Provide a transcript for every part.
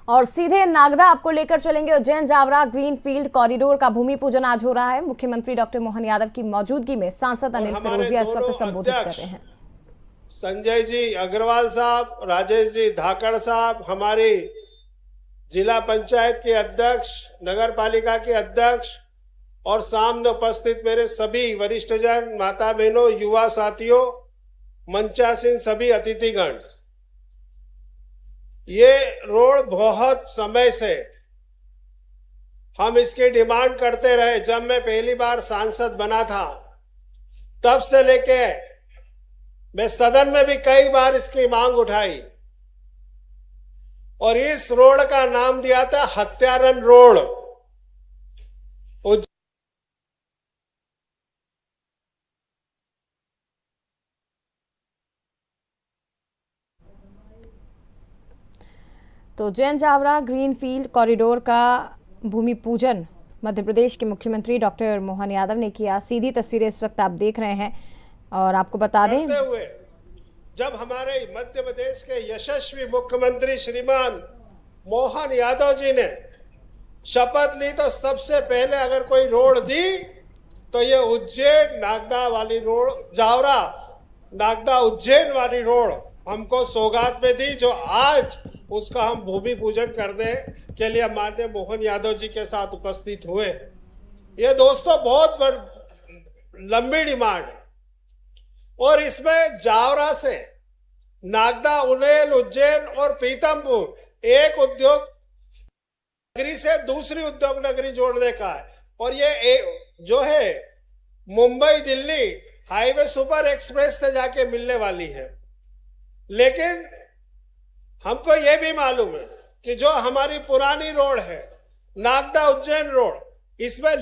और सीधे नागदा आपको लेकर चलेंगे। उज्जैन जावरा ग्रीनफील्ड कॉरिडोर का भूमि पूजन आज हो रहा है। मुख्यमंत्री डॉक्टर मोहन यादव की मौजूदगी में सांसद अनिल फिरोजिया इस वक्त संबोधित कर रहे हैं। संजय जी अग्रवाल साहब, राजेश जी धाकड़ साहब, हमारी जिला पंचायत के अध्यक्ष, नगर पालिका के अध्यक्ष और सामने उपस्थित मेरे सभी वरिष्ठजन, माता बहनों, युवा साथियों, मंचासीन सभी अतिथिगण, ये रोड बहुत समय से हम इसकी डिमांड करते रहे। जब मैं पहली बार सांसद बना था तब से लेके मैं सदन में भी कई बार इसकी मांग उठाई और इस रोड का नाम दिया था हत्यारन रोड। तो उज्जैन जावरा ग्रीनफील्ड कॉरिडोर का भूमि पूजन मध्य प्रदेश के मुख्यमंत्री डॉक्टर मोहन यादव ने किया। सीधी तस्वीरें इस वक्त आप देख रहे हैं और आपको बता दें, हुए जब हमारे मध्य प्रदेश के यशस्वी मुख्यमंत्री श्रीमान मोहन यादव जी ने शपथ ली तो सबसे पहले अगर कोई रोड दी तो ये उज्जैन नागदा वाली रोड, जावरा नागदा उज्जैन वाली रोड हमको सौगात में दी, जो आज उसका हम भूमि पूजन करने के लिए माननीय मोहन यादव जी के साथ उपस्थित हुए। ये दोस्तों बहुत लंबी डिमांड है और इसमें जावरा से नागदा, उनेल, उज्जैन और पीतमपुर एक उद्योग नगरी से दूसरी उद्योग नगरी जोड़ने का है। और ये जो है Mumbai Delhi highway super express से जाके मिलने वाली है। लेकिन हमको ये भी मालूम है कि जो हमारी पुरानी रोड है नागदा उज्जैन रोड, इसमें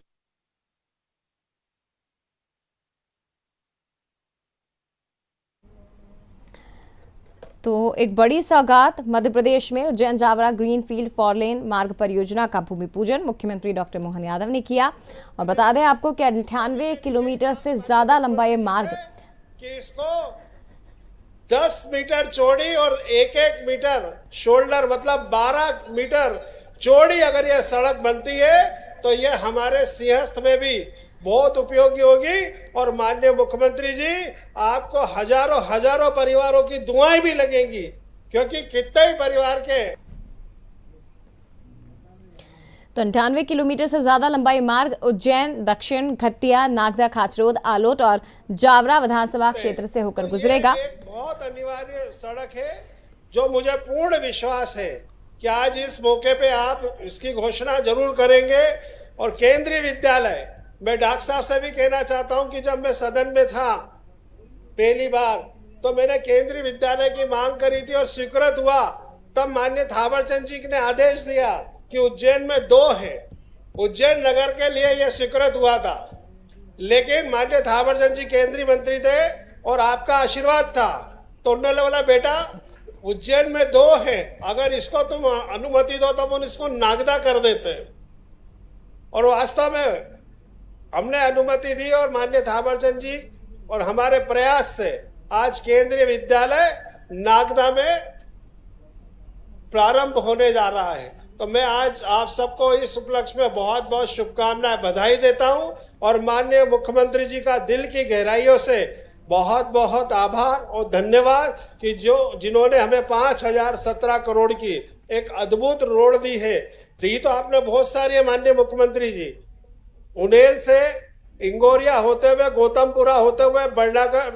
तो एक बड़ी सौगात मध्य प्रदेश में उज्जैन जावरा ग्रीनफील्ड 4 लेन मार्ग परियोजना का भूमि पूजन मुख्यमंत्री डॉक्टर मोहन यादव ने किया। और बता दें आपको कि 98 किलोमीटर से ज्यादा लंबा ये मार्ग कि इसको 10 मीटर चौड़ी और 1-1 मीटर शोल्डर मतलब 12 मीटर चौड़ी अगर यह सड़क बनती है तो यह हमारे सिंहस्थ में भी बहुत उपयोगी होगी। और माननीय मुख्यमंत्री जी, आपको हजारों हजारों परिवारों की दुआएं भी लगेंगी, क्योंकि कितने ही परिवार के तो 98 किलोमीटर से ज्यादा लंबा ये मार्ग उज्जैन, दक्षिण, घट्टिया, नागदा, खाचरोद, आलोट और जावरा विधानसभा क्षेत्र से होकर गुजरेगा। एक बहुत अनिवार्य सड़क है जो मुझे पूर्ण विश्वास है कि आज इस मौके पे आप इसकी घोषणा जरूर करेंगे। और केंद्रीय विद्यालय, मैं डॉक्टर साहब से भी कहना चाहता हूं कि जब मैं सदन में था पहली बार तो मैंने केंद्रीय विद्यालय की मांग करी थी और स्वीकृत हुआ। तब माननीय थावरचंद जी ने आदेश दिया कि उज्जैन में 2 है, उज्जैन नगर के लिए यह स्वीकृत हुआ था। लेकिन माननीय थावरचंद जी केंद्रीय मंत्री थे और आपका आशीर्वाद था, तो उन्होंने बोला बेटा उज्जैन में 2 है, अगर इसको तुम अनुमति दो तो हम इसको नागदा कर देते हैं। और वास्तव में हमने अनुमति दी और माननीय थावरचंद जी और हमारे प्रयास से आज केंद्रीय विद्यालय नागदा में प्रारंभ होने जा रहा है। तो मैं आज आप सबको इस उपलक्ष्य में बहुत बहुत शुभकामनाएं, बधाई देता हूं और माननीय मुख्यमंत्री जी का दिल की गहराइयों से बहुत बहुत आभार और धन्यवाद कि जिन्होंने हमें 5017 करोड़ की एक अद्भुत रोड दी है। दी तो आपने बहुत सारी है माननीय मुख्यमंत्री जी, उनेल से इंगोरिया होते हुए, गौतमपुरा होते हुए, बर्नागर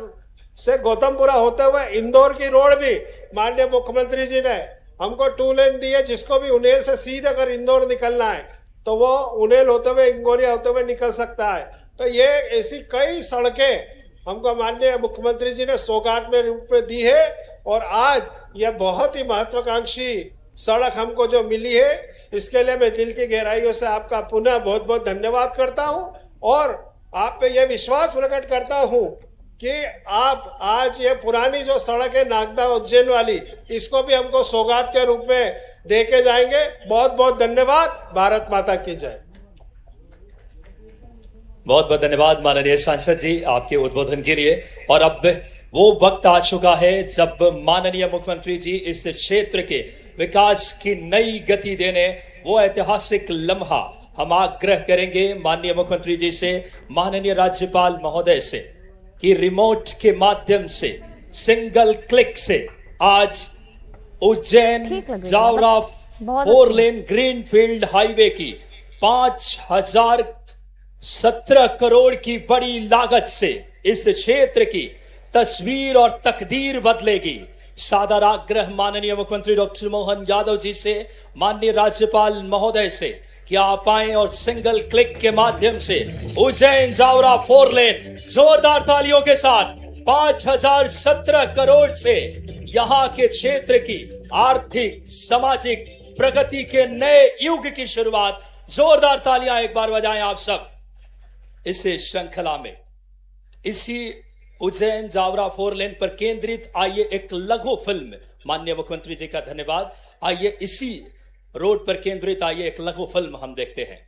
से गौतमपुरा होते हुए इंदौर की रोड भी माननीय मुख्यमंत्री जी ने हमको 2 लेन दी है, जिसको भी उनेल से सीधे अगर इंदौर निकलना है तो वो उनेल होते हुए, इंगोरिया होते हुए निकल सकता है। तो ये ऐसी कई सड़कें हमको माननीय मुख्यमंत्री जी ने सौगात में रूप में दी है। और आज यह बहुत ही महत्वाकांक्षी सड़क हमको जो मिली है, इसके लिए मैं दिल की गहराइयों से आपका पुनः बहुत बहुत धन्यवाद करता हूं और आप पे यह विश्वास प्रकट करता हूं कि आप आज ये पुरानी जो सड़क है नागदा उज्जैन वाली, इसको भी हमको सौगात के रूप में देके जाएंगे। बहुत बहुत धन्यवाद। भारत माता की जय। बहुत बहुत धन्यवाद माननीय सांसद जी आपके उद्बोधन के लिए। और अब वो वक्त आ चुका है जब माननीय मुख्यमंत्री जी इस क्षेत्र के विकास की नई गति देने वो ऐतिहासिक लम्हा हम आग्रह करेंगे माननीय मुख्यमंत्री जी से, माननीय राज्यपाल महोदय से, कि रिमोट के माध्यम से सिंगल क्लिक से आज उज्जैन ठीक लग रही है, जावरा बहुत 4 लेन ग्रीनफील्ड हाईवे की 5017 करोड़ की बड़ी लागत से इस क्षेत्र की तस्वीर और तकदीर बदलेगी। सादर आग्रह माननीय मुख्यमंत्री डॉक्टर मोहन यादव जी से, माननीय राज्यपाल महोदय से, कि आप आए और सिंगल क्लिक के माध्यम से उज्जैन जावरा 4 लेन जोरदार तालियों के साथ 5017 करोड़ से यहां के क्षेत्र की आर्थिक सामाजिक प्रगति के नए युग की शुरुआत। जोरदार तालियां एक बार बजाएं आप सब। इसी श्रृंखला में इसी उज्जैन जावरा 4 लेन पर केंद्रित आइए एक लघु फिल्म, माननीय मुख्यमंत्री जी का धन्यवाद। आइए इसी रोड पर केंद्रित आइए एक लघु फिल्म हम देखते हैं।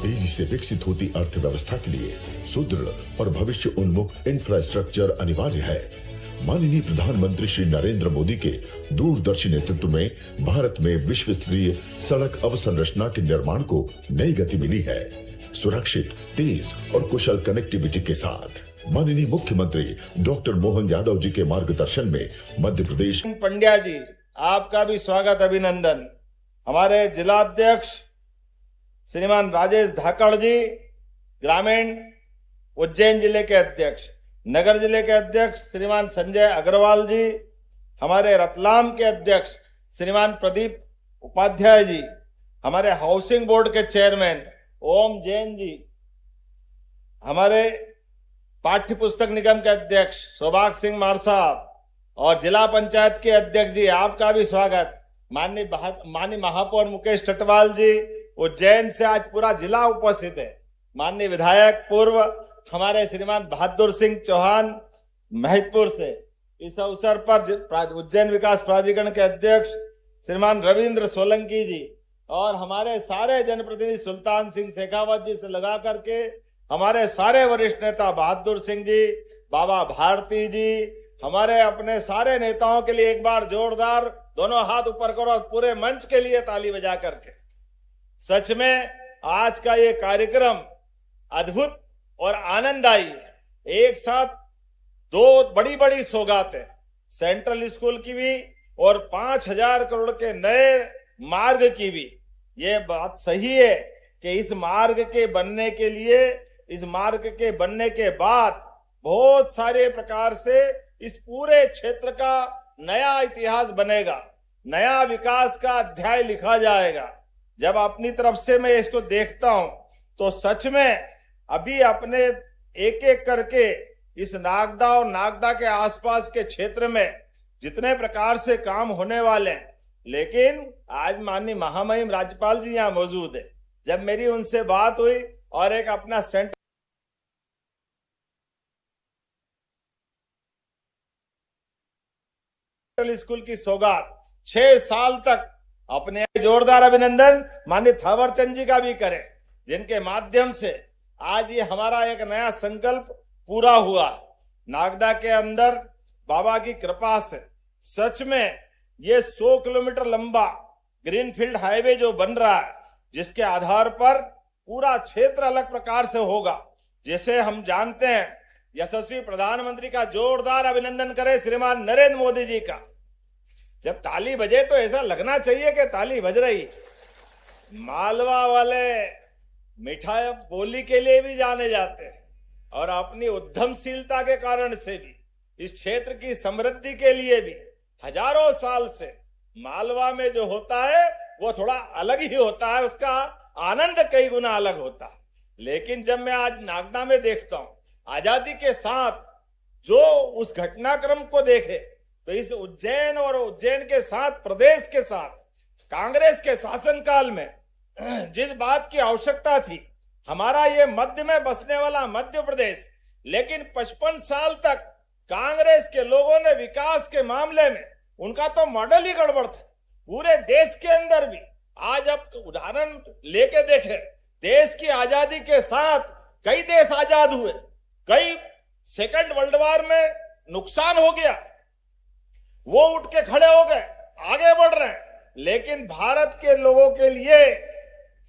तेजी से विकसित होती अर्थव्यवस्था के लिए सुदृढ़ और भविष्य उन्मुख इंफ्रास्ट्रक्चर अनिवार्य है। माननीय प्रधानमंत्री श्री नरेंद्र मोदी के दूरदर्शी नेतृत्व में भारत में विश्व स्तरीय सड़क अवसंरचना के निर्माण को नई गति मिली है। सुरक्षित, तेज और कुशल कनेक्टिविटी के साथ माननीय मुख्यमंत्री डॉक्टर मोहन यादव जी के मार्गदर्शन में मध्य प्रदेश। पंड्या जी, आपका भी स्वागत, अभिनंदन। हमारे जिलाध्यक्ष श्रीमान राजेश धाकड़ जी, ग्रामीण उज्जैन जिले के अध्यक्ष, नगर जिले के अध्यक्ष श्रीमान संजय अग्रवाल जी, हमारे रतलाम के अध्यक्ष श्रीमान प्रदीप उपाध्याय जी, हमारे हाउसिंग बोर्ड के चेयरमैन ओम जैन जी, हमारे पाठ्य पुस्तक निगम के अध्यक्ष सौभाग मार साहब और जिला पंचायत के अध्यक्ष जी, आपका भी स्वागत। माननीय महापौर मुकेश टटवाल जी, उज्जैन से आज पूरा जिला उपस्थित है। माननीय विधायक पूर्व हमारे श्रीमान बहादुर सिंह चौहान महिदपुर से, इस अवसर पर उज्जैन विकास प्राधिकरण के अध्यक्ष श्रीमान रविंद्र सोलंकी जी और हमारे सारे जनप्रतिनिधि सुल्तान सिंह शेखावत जी से लगा करके हमारे सारे वरिष्ठ नेता बहादुर सिंह जी, बाबा भारती जी, हमारे अपने सारे नेताओं के लिए एक बार जोरदार दोनों हाथ ऊपर करो और पूरे मंच के लिए ताली बजा करके। सच में आज का ये कार्यक्रम अद्भुत और आनंददायी है। एक साथ दो बड़ी बड़ी सौगातें, सेंट्रल स्कूल की भी और 5000 करोड़ के नए मार्ग की भी। ये बात सही है कि इस मार्ग के बनने के लिए, इस मार्ग के बनने के बाद बहुत सारे प्रकार से इस पूरे क्षेत्र का नया इतिहास बनेगा, नया विकास का अध्याय लिखा जाएगा। जब अपनी तरफ से मैं इसको देखता हूं तो सच में अभी अपने एक एक करके इस नागदा और नागदा के आसपास के क्षेत्र में जितने प्रकार से काम होने वाले हैं, लेकिन आज माननीय महामहिम राज्यपाल जी यहाँ मौजूद है। जब मेरी उनसे बात हुई और एक अपना सेंट्रल स्कूल की सौगात 6 साल तक अपने जोरदार अभिनंदन माननीय थावरचंद जी का भी करें, जिनके माध्यम से आज ये हमारा एक नया संकल्प पूरा हुआ। नागदा के अंदर बाबा की कृपा से सच में ये 100 किलोमीटर लंबा ग्रीनफील्ड हाईवे जो बन रहा है, जिसके आधार पर पूरा क्षेत्र अलग प्रकार से होगा। जैसे हम जानते हैं, यशस्वी प्रधानमंत्री का जोरदार अभिनंदन करें श्रीमान नरेंद्र मोदी जी का। जब ताली बजे तो ऐसा लगना चाहिए कि ताली बज रही। मालवा वाले मिठाई बोली के लिए भी जाने जाते हैं और अपनी उद्यमशीलता के कारण से भी, इस क्षेत्र की समृद्धि के लिए भी हजारों साल से मालवा में जो होता है वो थोड़ा अलग ही होता है, उसका आनंद कई गुना अलग होता है। लेकिन जब मैं आज नागदा में देखता हूं, आजादी के साथ जो उस घटनाक्रम को देखे, तो इस उज्जैन और उज्जैन के साथ प्रदेश के साथ कांग्रेस के शासनकाल में जिस बात की आवश्यकता थी, हमारा ये मध्य में बसने वाला मध्य प्रदेश, लेकिन 55 साल तक कांग्रेस के लोगों ने विकास के मामले में उनका तो मॉडल ही गड़बड़ था। पूरे देश के अंदर भी आज अब उदाहरण लेके देखें, देश की आजादी के साथ कई देश आजाद हुए, कई सेकंड वर्ल्ड वॉर में नुकसान हो गया, वो उठ के खड़े हो गए, आगे बढ़ रहे हैं। लेकिन भारत के लोगों के लिए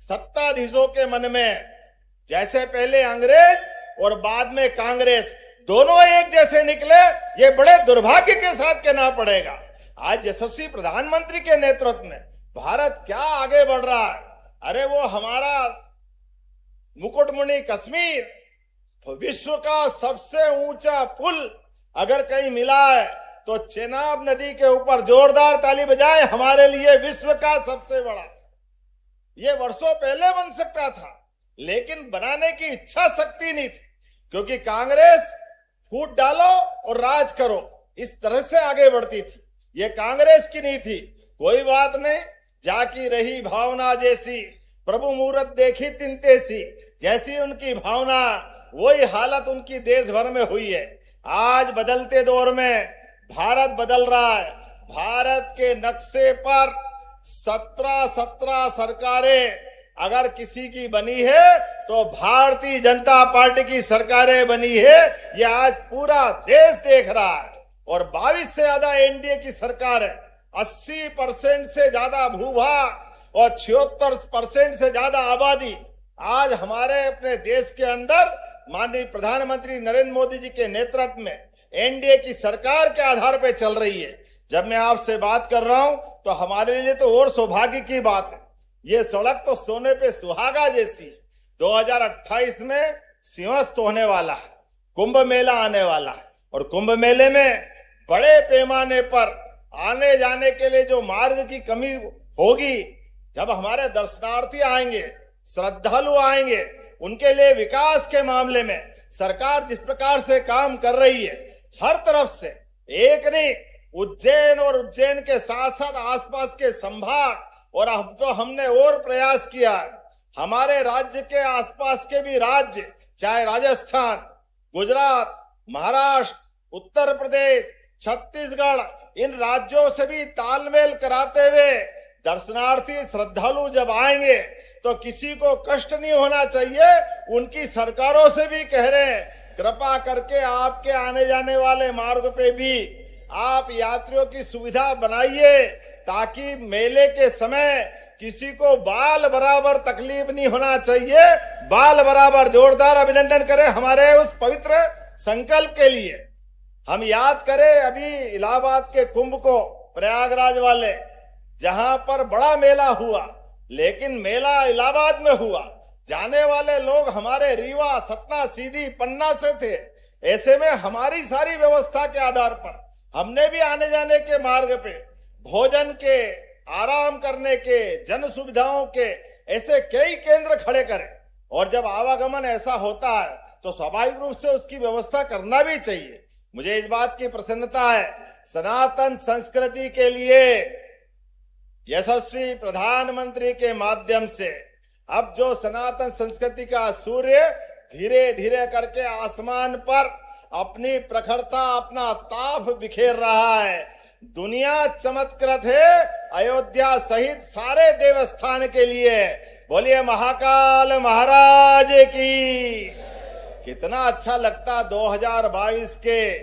सत्ताधीशों के मन में जैसे पहले अंग्रेज और बाद में कांग्रेस दोनों एक जैसे निकले, ये बड़े दुर्भाग्य के साथ कहना पड़ेगा। आज यशस्वी प्रधानमंत्री के नेतृत्व में भारत क्या आगे बढ़ रहा है। अरे वो हमारा मुकुटमणि कश्मीर, विश्व का सबसे ऊंचा पुल अगर कहीं मिला है तो चेनाब नदी के ऊपर जोरदार ताली बजाए, हमारे लिए विश्व का सबसे बड़ा। ये वर्षों पहले बन सकता था, लेकिन बनाने की इच्छा शक्ति नहीं थी, क्योंकि कांग्रेस फूट डालो और राज करो इस तरह से आगे बढ़ती थी। ये कांग्रेस की नहीं थी। कोई बात नहीं, जाकी रही भावना जैसी, प्रभु मूरत देखी तिनतेसी, जैसी उनकी भावना वही हालत उनकी देश भर में हुई है। आज बदलते दौर में भारत बदल रहा है। भारत के नक्शे पर 17 सरकारें अगर किसी की बनी है तो भारतीय जनता पार्टी की सरकारें बनी है। ये आज पूरा देश देख रहा है। और 22 से ज्यादा एनडीए की सरकार है, 80% से ज्यादा भूभाग और 76% से ज्यादा आबादी आज हमारे अपने देश के अंदर माननीय प्रधानमंत्री नरेंद्र मोदी जी के नेतृत्व में एनडीए की सरकार के आधार पर चल रही है। जब मैं आपसे बात कर रहा हूं तो हमारे लिए तो और सौभाग्य की बात है। ये सड़क तो सोने पे सुहागा जैसी। 2028 में सिंहस्थ होने वाला है, कुंभ मेला आने वाला है, और कुंभ मेले में बड़े पैमाने पर आने जाने के लिए जो मार्ग की कमी होगी, जब हमारे दर्शनार्थी आएंगे, श्रद्धालु आएंगे, उनके लिए विकास के मामले में सरकार जिस प्रकार से काम कर रही है, हर तरफ से, एक नहीं, उज्जैन और उज्जैन के साथ साथ आसपास के संभाग, और अब तो हमने और प्रयास किया है, हमारे राज्य के आसपास के भी राज्य, चाहे राजस्थान, गुजरात, महाराष्ट्र, उत्तर प्रदेश, छत्तीसगढ़, इन राज्यों से भी तालमेल कराते हुए दर्शनार्थी श्रद्धालु जब आएंगे तो किसी को कष्ट नहीं होना चाहिए। उनकी सरकारों से भी कह रहे हैं, कृपा करके आपके आने जाने वाले मार्ग पे भी आप यात्रियों की सुविधा बनाइए, ताकि मेले के समय किसी को बाल बराबर तकलीफ नहीं होना चाहिए। बाल बराबर जोरदार अभिनंदन करें हमारे उस पवित्र संकल्प के लिए। हम याद करें अभी इलाहाबाद के कुंभ को, प्रयागराज वाले, जहां पर बड़ा मेला हुआ, लेकिन मेला इलाहाबाद में हुआ, जाने वाले लोग हमारे रीवा, सतना, सीधी, पन्ना से थे। ऐसे में हमारी सारी व्यवस्था के आधार पर हमने भी आने जाने के मार्ग पे भोजन के, आराम करने के, जन सुविधाओं के ऐसे कई केंद्र खड़े करें। और जब आवागमन ऐसा होता है तो स्वाभाविक रूप से उसकी व्यवस्था करना भी चाहिए। मुझे इस बात की प्रसन्नता है, सनातन संस्कृति के लिए यशस्वी प्रधानमंत्री के माध्यम से अब जो सनातन संस्कृति का सूर्य धीरे धीरे करके आसमान पर अपनी प्रखरता, अपना ताप बिखेर रहा है। दुनिया चमत्कृत है अयोध्या सहित सारे देवस्थान के लिए। बोलिए महाकाल महाराज की। कितना अच्छा लगता 2022 के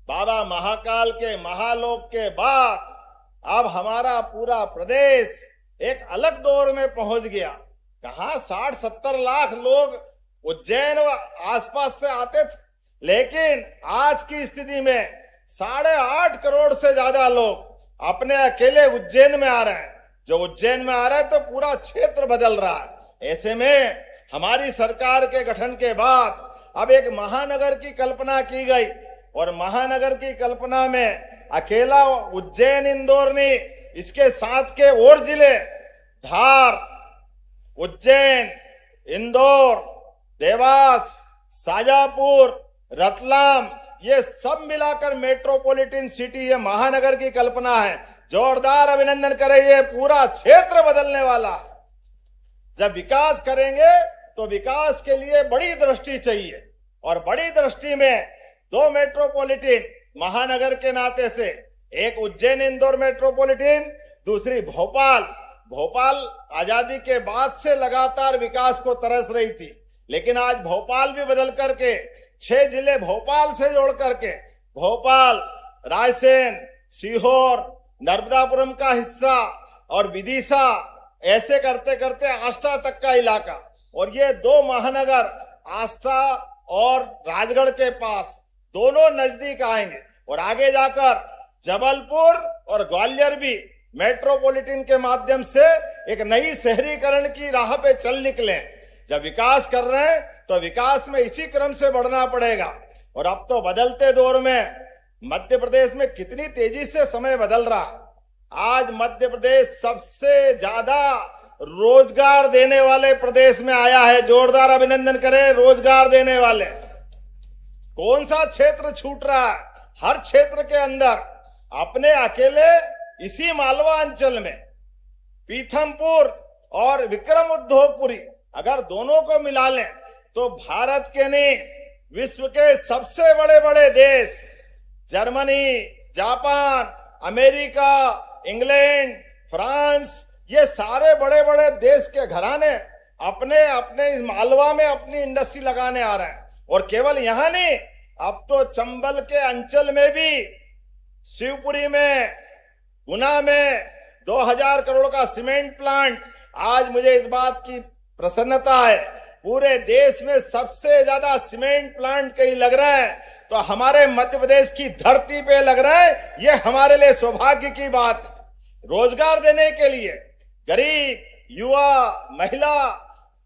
बाबा महाकाल के महालोक के बाद अब हमारा पूरा प्रदेश एक अलग दौर में पहुंच गया। कहां 60-70 लाख लोग उज्जैन व आसपास से आते थे, लेकिन आज की स्थिति में 8.5 करोड़ से ज्यादा लोग अपने अकेले उज्जैन में आ रहे हैं। जो उज्जैन में आ रहे हैं तो पूरा क्षेत्र बदल रहा है। ऐसे में हमारी सरकार के गठन के बाद अब एक महानगर की कल्पना की गई, और महानगर की कल्पना में अकेला उज्जैन इंदौर नहीं, इसके साथ के और जिले धार, उज्जैन, इंदौर, देवास, शाजापुर, रतलाम, ये सब मिलाकर मेट्रोपॉलिटन सिटी, ये महानगर की कल्पना है। जोरदार अभिनंदन करें, ये पूरा क्षेत्र बदलने वाला। जब विकास करेंगे तो विकास के लिए बड़ी दृष्टि चाहिए, और बड़ी दृष्टि में 2 मेट्रोपॉलिटन महानगर के नाते से, एक उज्जैन इंदौर मेट्रोपॉलिटन, दूसरी भोपाल। भोपाल आजादी के बाद से लगातार विकास को तरस रही थी, लेकिन आज भोपाल भी बदल करके 6 जिले भोपाल से जोड़ करके भोपाल, रायसेन, सीहोर, नर्मदापुरम का हिस्सा और विदिशा, ऐसे करते करते आष्टा तक का इलाका, और ये 2 महानगर आष्टा और राजगढ़ के पास दोनों नजदीक आएंगे, और आगे जाकर जबलपुर और ग्वालियर भी मेट्रोपॉलिटन के माध्यम से एक नई शहरीकरण की राह पे चल निकले। जब विकास कर रहे हैं तो विकास में इसी क्रम से बढ़ना पड़ेगा। और अब तो बदलते दौर में मध्य प्रदेश में कितनी तेजी से समय बदल रहा। आज मध्य प्रदेश सबसे ज्यादा रोजगार देने वाले प्रदेश में आया है। जोरदार अभिनंदन करें रोजगार देने वाले। कौन सा क्षेत्र छूट रहा है? हर क्षेत्र के अंदर अपने अकेले इसी मालवा अंचल में पीथमपुर और विक्रम उद्योगपुरी अगर दोनों को मिला लें तो भारत के नहीं विश्व के सबसे बड़े बड़े देश Germany, Japan, America, England, France, ये सारे बड़े बड़े देश के घराने अपने अपने इस मालवा में अपनी इंडस्ट्री लगाने आ रहे हैं। और केवल यहां नहीं, अब तो चंबल के अंचल में भी, शिवपुरी में, गुना में 2000 करोड़ का सीमेंट प्लांट। आज मुझे इस बात की प्रसन्नता है, पूरे देश में सबसे ज्यादा सीमेंट प्लांट कहीं लग रहा है तो हमारे मध्य प्रदेश की धरती पे लग रहा है। ये हमारे लिए सौभाग्य की बात है। रोजगार देने के लिए गरीब, युवा, महिला,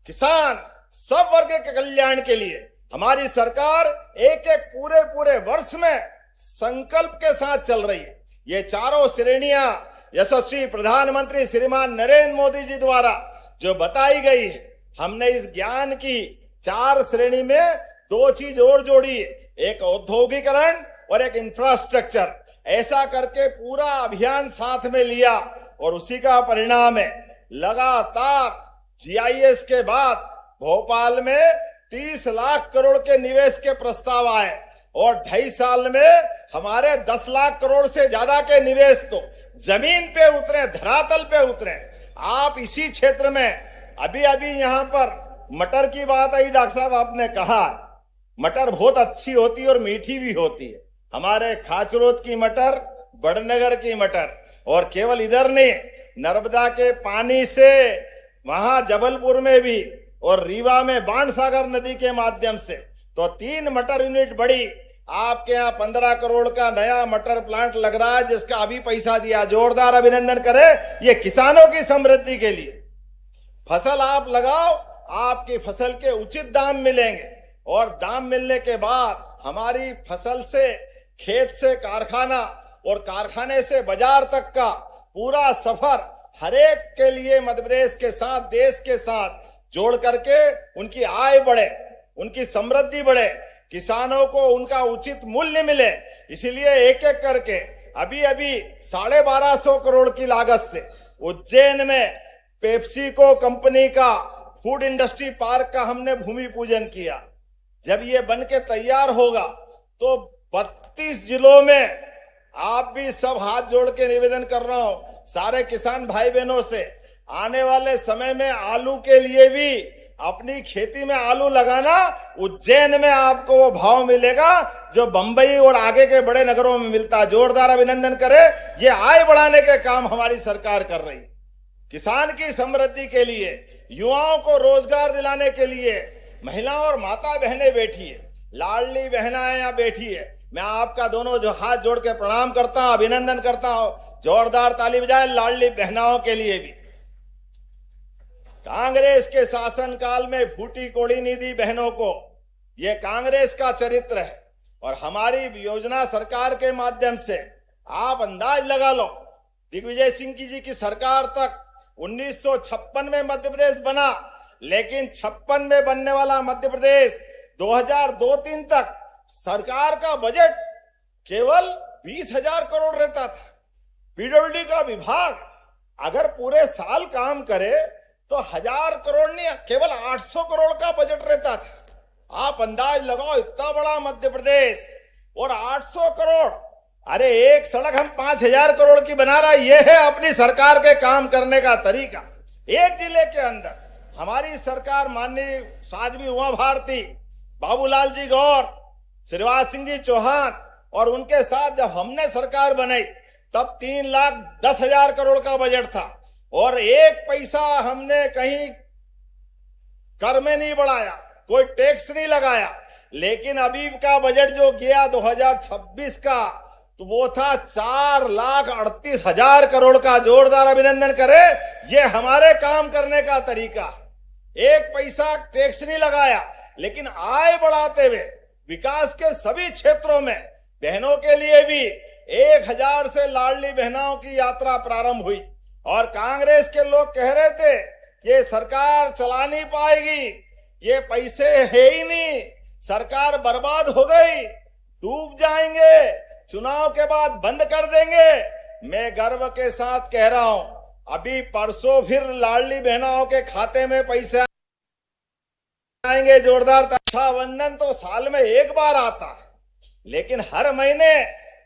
किसान, सब वर्ग के कल्याण के लिए हमारी सरकार एक एक पूरे वर्ष में संकल्प के साथ चल रही है। ये चारों श्रेणियां यशस्वी प्रधानमंत्री श्रीमान नरेंद्र मोदी जी द्वारा जो बताई गई है, हमने इस ज्ञान की 4 श्रेणी में 2 चीज और जोड़ी है, एक औद्योगिकरण और एक इंफ्रास्ट्रक्चर। ऐसा करके पूरा अभियान साथ में लिया और उसी का परिणाम है लगातार जीआईएस के बाद भोपाल में 30 लाख करोड़ के निवेश के प्रस्ताव आए और 2.5 साल में हमारे 10 लाख करोड़ से ज्यादा के निवेश तो जमीन पे उतरे, धरातल पे उतरे। आप इसी क्षेत्र में अभी यहाँ पर मटर की बात आई, डॉक्टर साहब आपने कहा मटर बहुत अच्छी होती है और मीठी भी होती है। हमारे खाचरोद की मटर, बड़नगर की मटर, और केवल इधर नहीं, नर्मदा के पानी से वहां जबलपुर में भी और रीवा में बाणसागर नदी के माध्यम से तो 3 मटर यूनिट बढ़ी। आपके यहाँ 15 करोड़ का नया मटर प्लांट लग रहा है जिसका अभी पैसा दिया। जोरदार अभिनंदन करें। ये किसानों की समृद्धि के लिए। फसल आप लगाओ, आपकी फसल के उचित दाम मिलेंगे और दाम मिलने के बाद हमारी फसल से खेत से कारखाना और कारखाने से बाजार तक का पूरा सफर हरेक के लिए मध्य प्रदेश के साथ, देश के साथ जोड़ करके उनकी आय बढ़े, उनकी समृद्धि बढ़े, किसानों को उनका उचित मूल्य मिले। इसीलिए एक एक करके अभी 1250 करोड़ की लागत से उज्जैन में पेप्सिको कंपनी का फूड इंडस्ट्री पार्क का हमने भूमि पूजन किया। जब ये बन के तैयार होगा तो 32 जिलों में, आप भी सब हाथ जोड़ के निवेदन कर रहा हूं सारे किसान भाई बहनों से, आने वाले समय में आलू के लिए भी अपनी खेती में आलू लगाना। उज्जैन में आपको वो भाव मिलेगा जो बंबई और आगे के बड़े नगरों में मिलता। जोरदार अभिनंदन करें। ये आय बढ़ाने के काम हमारी सरकार कर रही। किसान की समृद्धि के लिए, युवाओं को रोजगार दिलाने के लिए महिलाओं और माता बहनें बैठी है, लाडली बहनाएं यहाँ बैठी है। मैं आपका दोनों जो हाथ जोड़ के प्रणाम करता हूं, अभिनंदन करता हूं। जोरदार ताली बजाएं लाडली बहनाओं के लिए भी। कांग्रेस के शासनकाल में फूटी कोड़ी नहीं दी बहनों को, यह कांग्रेस का चरित्र है। और हमारी योजना सरकार के माध्यम से आप अंदाज लगा लो, दिग्विजय सिंह जी की सरकार तक 1956 में मध्य प्रदेश बना, लेकिन 56 में बनने वाला मध्य प्रदेश 2002-03 तक सरकार का बजट केवल 20,000 करोड़ रहता था। पीडब्ल्यूडी का विभाग अगर पूरे साल काम करे तो 1000 करोड़ नहीं, केवल 800 करोड़ का बजट रहता था। आप अंदाज लगाओ, इतना बड़ा मध्य प्रदेश और 800 करोड़। अरे एक सड़क हम 5,000 करोड़ की बना रहा है, ये है अपनी सरकार के काम करने का तरीका। एक जिले के अंदर हमारी सरकार माननीय साध्वी उमा भारती, बाबूलाल जी गौर, श्रीवास सिंह जी चौहान और उनके साथ जब हमने सरकार बनाई तब 3,10,000 करोड़ का बजट था और एक पैसा हमने कहीं कर में नहीं बढ़ाया, कोई टैक्स नहीं लगाया। लेकिन अभी का बजट जो गया 2026 का तो वो था 4,38,000 करोड़ का। जोरदार अभिनंदन करें, ये हमारे काम करने का तरीका। एक पैसा टैक्स नहीं लगाया लेकिन आय बढ़ाते हुए विकास के सभी क्षेत्रों में बहनों के लिए भी 1,000 से लाडली बहनों की यात्रा प्रारंभ हुई। और कांग्रेस के लोग कह रहे थे ये सरकार चला नहीं पाएगी, ये पैसे है ही नहीं, सरकार बर्बाद हो गई, डूब जाएंगे, चुनाव के बाद बंद कर देंगे। मैं गर्व के साथ कह रहा हूं, अभी परसों फिर लाडली बहनों के खाते में पैसे आएंगे। जोरदार रक्षाबंधन तो साल में एक बार आता है, लेकिन हर महीने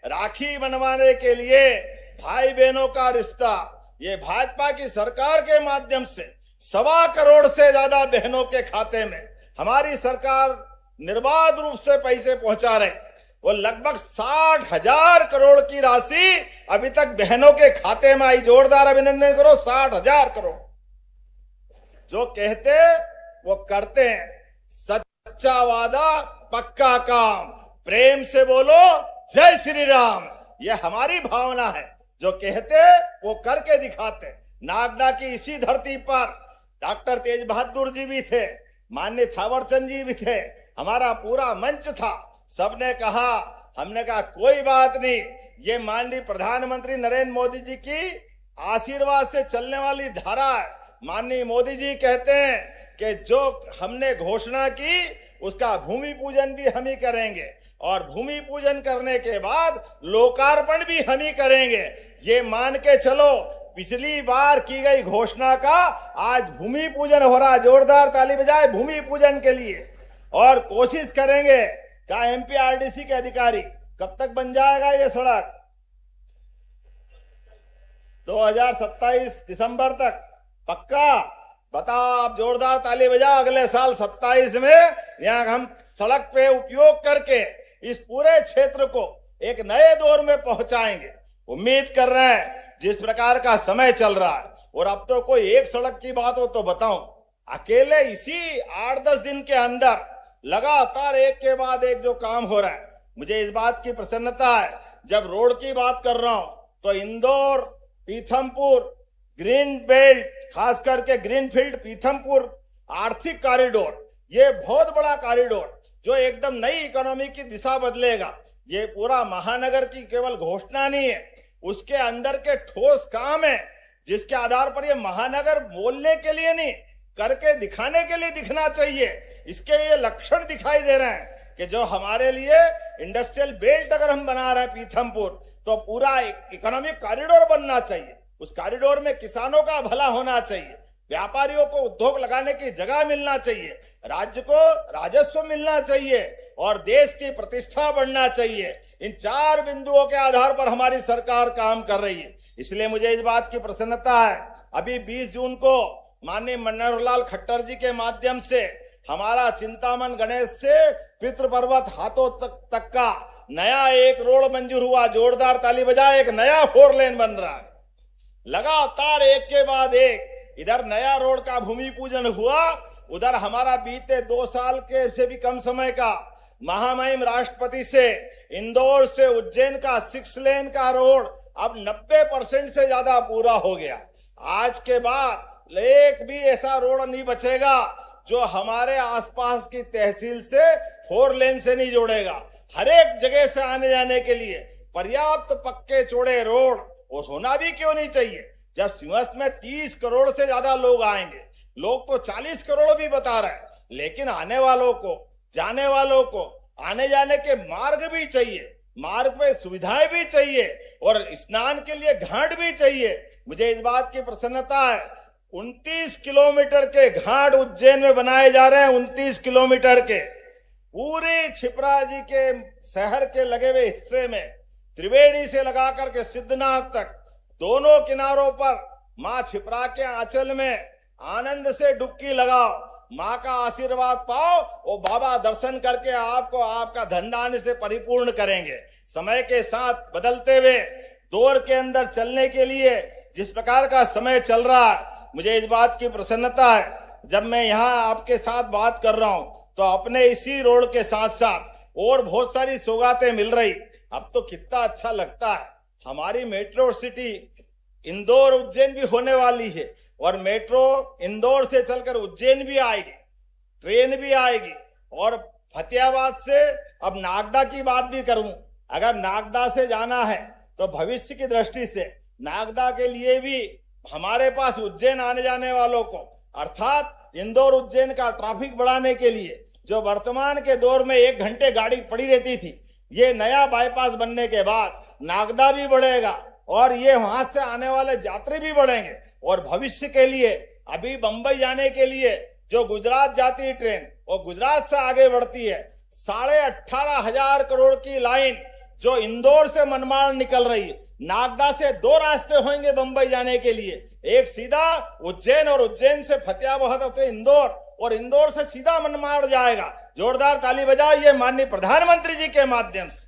राखी बनवाने के लिए भाई बहनों का रिश्ता ये भाजपा की सरकार के माध्यम से 1.25 करोड़ से ज्यादा बहनों के खाते में हमारी सरकार निर्बाध रूप से पैसे पहुंचा रहे। वो लगभग 60,000 करोड़ की राशि अभी तक बहनों के खाते में आई। जोरदार अभिनंदन करो, 60,000 करोड़। जो कहते वो करते हैं, सच्चा वादा पक्का काम, प्रेम से बोलो जय श्री राम, ये हमारी भावना है। जो कहते वो करके दिखाते। नागदा की इसी धरती पर डॉक्टर तेज बहादुर जी भी थे, माननीय थावरचंद जी भी थे, हमारा पूरा मंच था। सबने कहा, हमने कहा कोई बात नहीं, ये माननीय प्रधानमंत्री नरेंद्र मोदी जी की आशीर्वाद से चलने वाली धारा है। माननीय मोदी जी कहते हैं कि जो हमने घोषणा की उसका भूमि पूजन भी हम ही करेंगे और भूमि पूजन करने के बाद लोकार्पण भी हम ही करेंगे। ये मान के चलो, पिछली बार की गई घोषणा का आज भूमि पूजन हो रहा है। जोरदार ताली बजाए भूमि पूजन के लिए। और कोशिश करेंगे का एमपीआरडीसी के अधिकारी, कब तक बन जाएगा ये सड़क? 2027 दिसंबर तक पक्का? बताओ आप, जोरदार ताली बजाओ। अगले साल 27 में यहाँ हम सड़क पे उपयोग करके इस पूरे क्षेत्र को एक नए दौर में पहुंचाएंगे। उम्मीद कर रहे हैं, जिस प्रकार का समय चल रहा है, और अब तो कोई एक सड़क की बात हो तो बताऊं, अकेले इसी 8-10 दिन के अंदर लगातार एक के बाद एक जो काम हो रहा है, मुझे इस बात की प्रसन्नता है। जब रोड की बात कर रहा हूं तो इंदौर पीथमपुर ग्रीन बेल्ट, खास करके ग्रीनफील्ड पीथमपुर आर्थिक कॉरिडोर, ये बहुत बड़ा कॉरिडोर जो एकदम नई इकोनॉमी की दिशा बदलेगा। ये पूरा महानगर की केवल घोषणा नहीं है, उसके अंदर के ठोस काम है जिसके आधार पर ये महानगर बोलने के लिए नहीं, करके दिखाने के लिए दिखना चाहिए। इसके ये लक्षण दिखाई दे रहे हैं कि जो हमारे लिए इंडस्ट्रियल बेल्ट अगर हम बना रहे हैं पीथमपुर, तो पूरा इकोनॉमिक कॉरिडोर बनना चाहिए। उस कॉरिडोर में किसानों का भला होना चाहिए, व्यापारियों को उद्योग लगाने की जगह मिलना चाहिए, राज्य को राजस्व मिलना चाहिए और देश की प्रतिष्ठा बढ़ना चाहिए। इन 4 बिंदुओं के आधार पर हमारी सरकार काम कर रही है। इसलिए मुझे इस बात की प्रसन्नता है, अभी 20 जून को माननीय मनोहरलाल खट्टर जी के माध्यम से हमारा चिंतामन गणेश से पितृपर्वत हाथों तक का नया एक रोड मंजूर हुआ। जोरदार ताली बजाए, एक नया 4 लेन बन रहा है। लगातार एक के बाद एक इधर नया रोड का भूमि पूजन हुआ, उधर हमारा बीते 2 साल के से भी कम समय का महामहिम राष्ट्रपति से इंदौर से उज्जैन का 6 लेन का रोड अब 90% से ज्यादा पूरा हो गया। आज के बाद एक भी ऐसा रोड नहीं बचेगा जो हमारे आसपास की तहसील से 4 लेन से नहीं जोड़ेगा। हर एक जगह से आने जाने के लिए पर्याप्त पक्के चौड़े रोड, और होना भी क्यों नहीं चाहिए। जब सिंहस्थ में 30 करोड़ से ज्यादा लोग आएंगे, लोग तो 40 करोड़ भी बता रहे हैं, लेकिन आने वालों को, जाने वालों को आने जाने के मार्ग भी चाहिए, मार्ग पे सुविधाएं भी चाहिए और स्नान के लिए घाट भी चाहिए। मुझे इस बात की प्रसन्नता है, 29 किलोमीटर के घाट उज्जैन में बनाए जा रहे हैं। 29 किलोमीटर के पूरे छिपरा जी के शहर के लगे हुए हिस्से में त्रिवेणी से लगा करके सिद्धनाथ तक दोनों किनारों पर मां छिपरा के आंचल में आनंद से डुबकी लगाओ, मां का आशीर्वाद पाओ और बाबा दर्शन करके आपको आपका धनदान से परिपूर्ण करेंगे। समय के साथ बदलते हुए दौर के अंदर चलने के लिए जिस प्रकार का समय चल रहा है, मुझे इस बात की प्रसन्नता है जब मैं यहाँ आपके साथ बात कर रहा हूं तो अपने इसी रोड के साथ साथ और बहुत सारी सौगातें मिल रही। अब तो कितना अच्छा लगता है, हमारी मेट्रो सिटी इंदौर उज्जैन भी होने वाली है और मेट्रो इंदौर से चलकर उज्जैन भी आएगी, ट्रेन भी आएगी। और फतेहाबाद से अब नागदा की बात भी करूं, अगर नागदा से जाना है तो भविष्य की दृष्टि से नागदा के लिए भी हमारे पास उज्जैन आने जाने वालों को अर्थात इंदौर उज्जैन का ट्रैफिक बढ़ाने के लिए जो वर्तमान के दौर में 1 घंटे गाड़ी पड़ी रहती थी, ये नया बाईपास बनने के बाद नागदा भी बढ़ेगा और ये वहां से आने वाले यात्री भी बढ़ेंगे। और भविष्य के लिए अभी बंबई जाने के लिए जो गुजरात जाती ट्रेन और गुजरात से आगे बढ़ती है, 18,500 करोड़ की लाइन जो इंदौर से मनमाड़ निकल रही है, नागदा से 2 रास्ते होंगे बंबई जाने के लिए, एक सीधा उज्जैन और उज्जैन से फतेहाबाद होते इंदौर और इंदौर से सीधा मनमाड़ जाएगा। जोरदार ताली बजाओ, ये माननीय प्रधानमंत्री जी के माध्यम से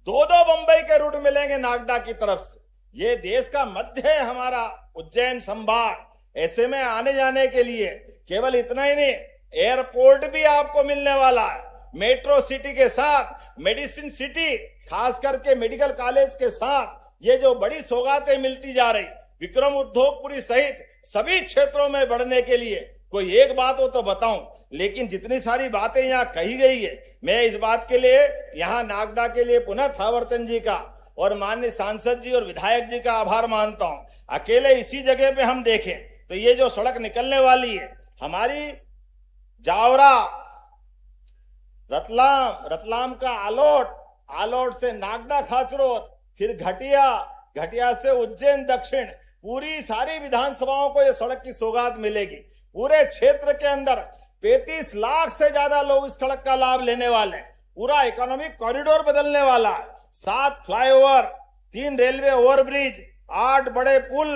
2 बंबई के रूट मिलेंगे नागदा की तरफ से। ये देश का मध्य है हमारा उज्जैन संभाग। ऐसे में आने जाने के लिए केवल इतना ही नहीं, एयरपोर्ट भी आपको मिलने वाला है। मेट्रो सिटी के साथ मेडिसिन सिटी, खास करके मेडिकल कॉलेज के साथ ये जो बड़ी सौगातें मिलती जा रही, विक्रम उद्योगपुरी सहित सभी क्षेत्रों में बढ़ने के लिए कोई एक बात हो तो बताऊं, लेकिन जितनी सारी बातें यहाँ कही गई है, मैं इस बात के लिए यहाँ नागदा के लिए पुनः थावरचंद जी का और माननीय सांसद जी और विधायक जी का आभार मानता हूं। अकेले इसी जगह पे हम देखें तो ये जो सड़क निकलने वाली है हमारी जावरा रतलाम का आलोट से नागदा खाचरोद, फिर घटिया से उज्जैन दक्षिण, पूरी सारी विधानसभाओं को ये सड़क की सौगात मिलेगी। पूरे क्षेत्र के अंदर 35 लाख से ज्यादा लोग इस सड़क का लाभ लेने वाले हैं। पूरा इकोनॉमिक कॉरिडोर बदलने वाला है। 7 फ्लाईओवर, 3 रेलवे ओवरब्रिज, 8 बड़े पुल,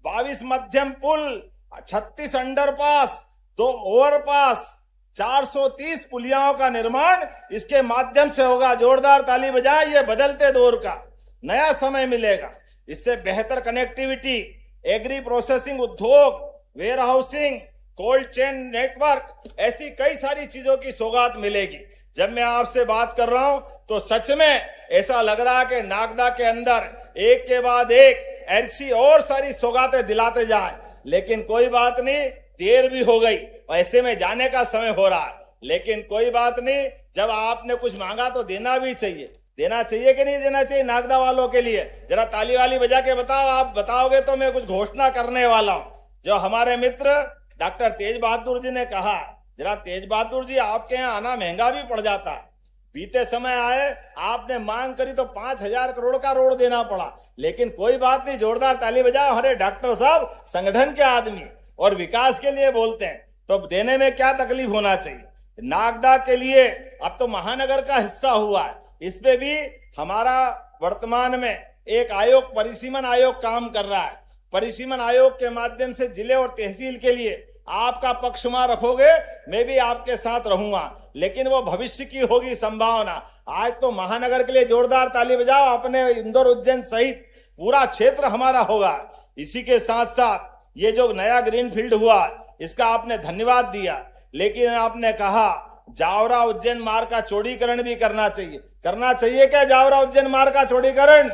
22 मध्यम पुल, 36 अंडरपास, 2 ओवरपास, 430 पुलियाओं का निर्माण इसके माध्यम से होगा। जोरदार ताली बजाएं, ये बदलते दौर का नया समय मिलेगा। इससे बेहतर कनेक्टिविटी, एग्री प्रोसेसिंग उद्योग, warehousing, cold chain network, ऐसी कई सारी चीजों की सौगात मिलेगी। जब मैं आपसे बात कर रहा हूं तो सच में ऐसा लग रहा है कि नागदा के अंदर एक के बाद एक ऐसी और सारी सौगातें दिलाते जाएं, लेकिन कोई बात नहीं, देर भी हो गई, ऐसे में जाने का समय हो रहा है। लेकिन कोई बात नहीं, जब आपने कुछ मांगा तो देना भी चाहिए। देना चाहिए कि नहीं देना चाहिए नागदा वालों के लिए? जरा ताली वाली बजा के बताओ। आप बताओगे तो मैं कुछ घोषणा करने वाला हूं। जो हमारे मित्र डॉक्टर तेज बहादुर जी ने कहा, जरा तेज बहादुर जी, आपके यहाँ आना महंगा भी पड़ जाता है। बीते समय आए, आपने मांग करी तो 5,000 करोड़ का रोड देना पड़ा, लेकिन कोई बात नहीं, जोरदार ताली बजाओ। अरे डॉक्टर साहब संगठन के आदमी और विकास के लिए बोलते हैं, तो देने में क्या तकलीफ होना चाहिए। नागदा के लिए अब तो महानगर का हिस्सा हुआ है, इसमें भी हमारा वर्तमान में एक आयोग, परिसीमन आयोग काम कर रहा है। परिसीमन आयोग के माध्यम से जिले और तहसील के लिए आपका पक्ष में रखोगे, मैं भी आपके साथ रहूंगा, लेकिन वो भविष्य की होगी संभावना। आज तो महानगर के लिए जोरदार ताली बजाओ। अपने इंदौर उज्जैन सहित पूरा क्षेत्र हमारा होगा। इसी के साथ साथ ये जो नया ग्रीन फील्ड हुआ, इसका आपने धन्यवाद दिया, लेकिन आपने कहा जावरा उज्जैन मार्ग का चौड़ीकरण भी करना चाहिए। करना चाहिए क्या जावरा उज्जैन मार्ग का चौड़ीकरण?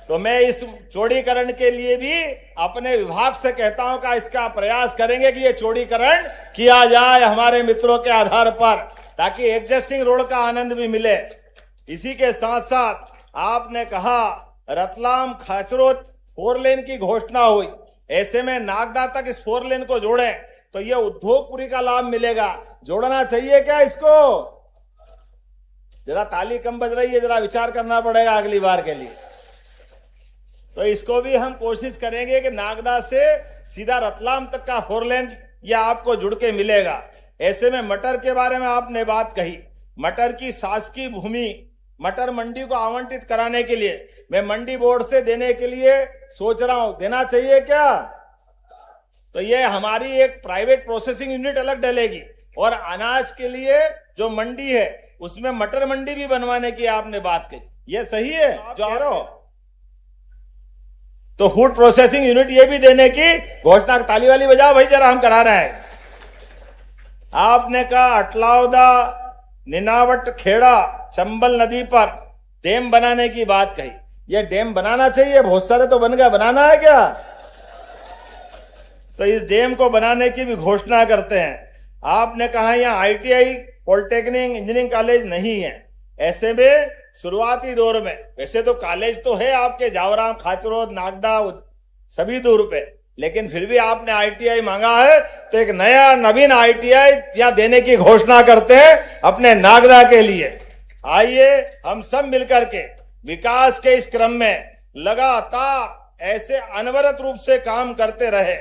तो मैं इस चौड़ीकरण के लिए भी अपने विभाग से कहता हूं कि इसका प्रयास करेंगे कि ये चौड़ीकरण किया जाए हमारे मित्रों के आधार पर, ताकि एग्जिस्टिंग रोड का आनंद भी मिले। इसी के साथ साथ आपने कहा रतलाम खाचरोद 4 लेन की घोषणा हुई, ऐसे में नागदा तक इस 4 लेन को जोड़ें तो ये उद्योगपुरी का लाभ मिलेगा। जोड़ना चाहिए क्या इसको? जरा ताली कम बज रही है, जरा विचार करना पड़ेगा अगली बार के लिए। तो इसको भी हम कोशिश करेंगे कि नागदा से सीधा रतलाम तक का 4 लेन ये आपको जुड़ के मिलेगा। ऐसे में मटर के बारे में आपने बात कही, मटर की शासकीय भूमि मटर मंडी को आवंटित कराने के लिए मैं मंडी बोर्ड से देने के लिए सोच रहा हूं। देना चाहिए क्या? तो ये हमारी एक प्राइवेट प्रोसेसिंग यूनिट अलग डलेगी और अनाज के लिए जो मंडी है उसमें मटर मंडी भी बनवाने की आपने बात कही। ये सही है जो आ रहा हो? तो फूड प्रोसेसिंग यूनिट ये भी देने की घोषणा। ताली वाली बजाओ भाई जरा, हम करा रहे हैं। आपने कहा अटलावदा निनावट खेड़ा चंबल नदी पर डैम बनाने की बात कही। ये डैम बनाना चाहिए, बहुत सारे तो बन गए, बनाना है क्या? तो इस डैम को बनाने की भी घोषणा करते हैं। आपने कहा यहाँ ITI पॉलिटेक्निक इंजीनियरिंग कॉलेज नहीं है। ऐसे में शुरुआती दौर में वैसे तो कॉलेज तो है आपके जावराम, खाचरोद, नागदा सभी दूर पे, लेकिन फिर भी आपने ITI मांगा है तो एक नया नवीन ITI यहाँ देने की घोषणा करते हैं अपने नागदा के लिए। आइए हम सब मिलकर के विकास के इस क्रम में लगातार ऐसे अनवरत रूप से काम करते रहे।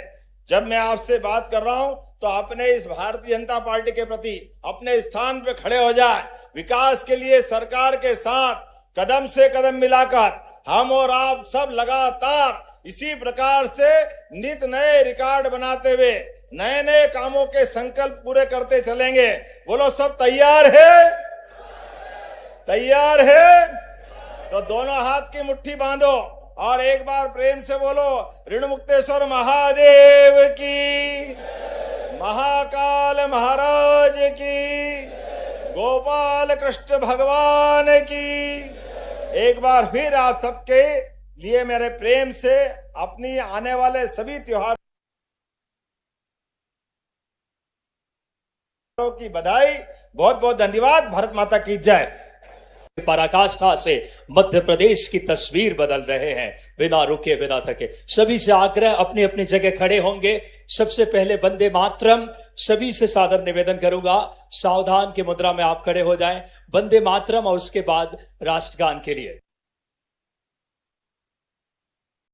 जब मैं आपसे बात कर रहा हूं तो अपने इस भारतीय जनता पार्टी के प्रति अपने स्थान पे खड़े हो जाए। विकास के लिए सरकार के साथ कदम से कदम मिलाकर हम और आप सब लगातार इसी प्रकार से नित नए रिकॉर्ड बनाते हुए नए नए कामों के संकल्प पूरे करते चलेंगे। बोलो सब तैयार है? तैयार है? तो दोनों हाथ की मुट्ठी बांधो और एक बार प्रेम से बोलो, ऋण मुक्तेश्वर महादेव की, महाकाल महाराज की, गोपाल कृष्ण भगवान की। एक बार फिर आप सबके लिए मेरे प्रेम से अपनी आने वाले सभी त्योहारों की बधाई, बहुत बहुत धन्यवाद। भारत माता की जय। पराकाष्ठा से मध्य प्रदेश की तस्वीर बदल रहे हैं, बिना रुके बिना थके। सभी से आग्रह, अपनी अपनी जगह खड़े होंगे। सबसे पहले वंदे मातरम, सभी से सादर निवेदन करूंगा, सावधान की मुद्रा में आप खड़े हो जाएं। वंदे मातरम और उसके बाद राष्ट्रगान के लिए।